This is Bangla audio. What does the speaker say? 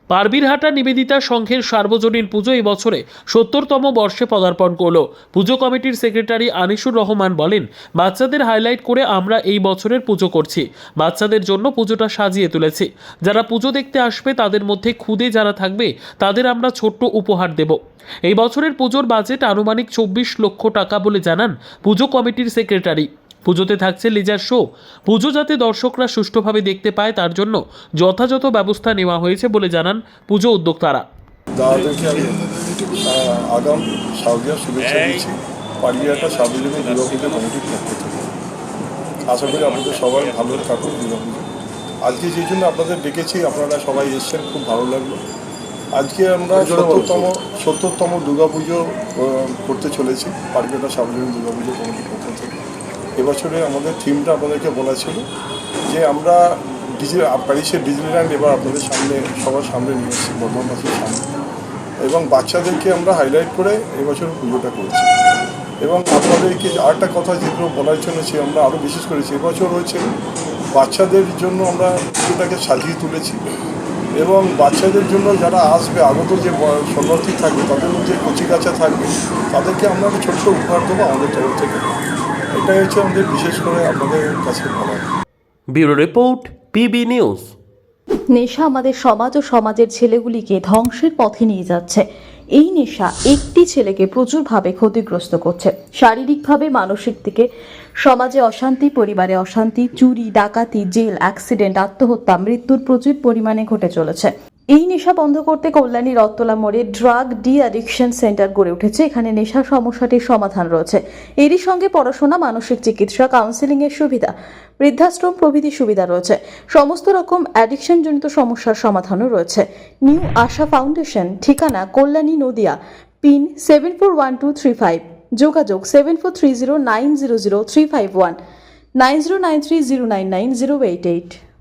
পারবীরহাটা নিবেদিতা সংঘের সার্বজনীন পুজো এই বছরে ৭০তম বর্ষে পদার্পণ করল। পুজো কমিটির সেক্রেটারি আনিসুর রহমান বলেন, বাচ্চাদের হাইলাইট করে আমরা এই বছরের পুজো করছি। বাচ্চাদের জন্য পুজোটা সাজিয়ে তুলেছি। যারা পুজো দেখতে আসবে তাদের মধ্যে খুদে যারা থাকবে তাদের আমরা ছোট্ট উপহার দেব। এই বছরের পুজোর বাজেট আনুমানিক ২৪ লক্ষ টাকা বলে জানান পুজো কমিটির সেক্রেটারি। পুজোতে থাকছে লেজার শো। পুজো যাতে দর্শকরা সুষ্ঠুভাবে দেখতে পায় তার জন্য যথাযথ ব্যবস্থা নেওয়া হয়েছে বলে জানান পুজো উদ্যোক্তারা। দাদাদেরকে আমি আগাম শারদীয়ার শুভেচ্ছা দিচ্ছি পারবীরহাটা সার্বজনীন দুর্গাপুজো কমিটির পক্ষ থেকে। আশা করি আপনাদের সবাই ভালো থাকুন দুর্গাপুজো। আজকে যে জন্য আপনাদের ডেকেছি, আপনারা সবাই এসছেন, খুব ভালো লাগলো। আজকে আমরা ৭০তম দুর্গাপুজো করতে চলেছি পারবীরহাটা সার্বজনীন দুর্গাপুজো কমিটির পক্ষ থেকে। এবছরে আমাদের থিমটা আপনাদেরকে বলা ছিল যে আমরা প্যারিসের ডিজনিল্যান্ড এবার আপনাদের সামনে সবার সামনে নিয়ে এসেছি, বর্ধমানবাসীর সামনে, এবং বাচ্চাদেরকে আমরা হাইলাইট করে এবছর পুজোটা করেছি। এবং আপনাদেরকে আরেকটা কথা যেগুলো বলার জন্য আমরা আরও বিশেষ করেছি, এবছর হচ্ছে বাচ্চাদের জন্য আমরা পুজোটাকে সাজিয়ে তুলেছি এবং বাচ্চাদের জন্য যারা আসবে আগত যে শরণার্থী থাকবে তাদের মধ্যে কচিকাচা থাকবে তাদেরকে আমরা ছোট্ট উপহার দেবো আমাদের তরফ থেকে। এটাই হচ্ছে আমাদের বিশেষ করে আপনাদের কাছে বলা। Bureau report, PB news. নেশা আমাদের সমাজ ও সমাজের ছেলেগুলিকে ধ্বংসের পথে নিয়ে যাচ্ছে। এই নেশা একটি ছেলেকে প্রচুরভাবে ক্ষতিগ্রস্ত করছে, শারীরিকভাবে, মানসিক দিকে। সমাজে অশান্তি, পরিবারে অশান্তি, চুরি, ডাকাতি, জেল, অ্যাক্সিডেন্ট, আত্মহত্যা, মৃত্যুর প্রচুর পরিমাণে ঘটে চলেছে। এই নেশা বন্ধ করতে কল্যাণী রত্তলা মোড়ে ড্রাগ ডি অ্যাডিকশন সেন্টার গড়ে উঠেছে। এখানে নেশা সমস্যাটির সমাধান রয়েছে। এরই সঙ্গে পড়াশোনা, মানসিক চিকিৎসা, কাউন্সেলিং এর সুবিধা, বৃদ্ধাশ্রম প্রভৃতি সুবিধা রয়েছে। সমস্ত রকম অ্যাডিকশন জনিত সমস্যার সমাধানও রয়েছে। নিউ আশা ফাউন্ডেশন, ঠিকানা কল্যাণী, নদিয়া, পিন 741235, যোগাযোগ 7430900351, 9093099088।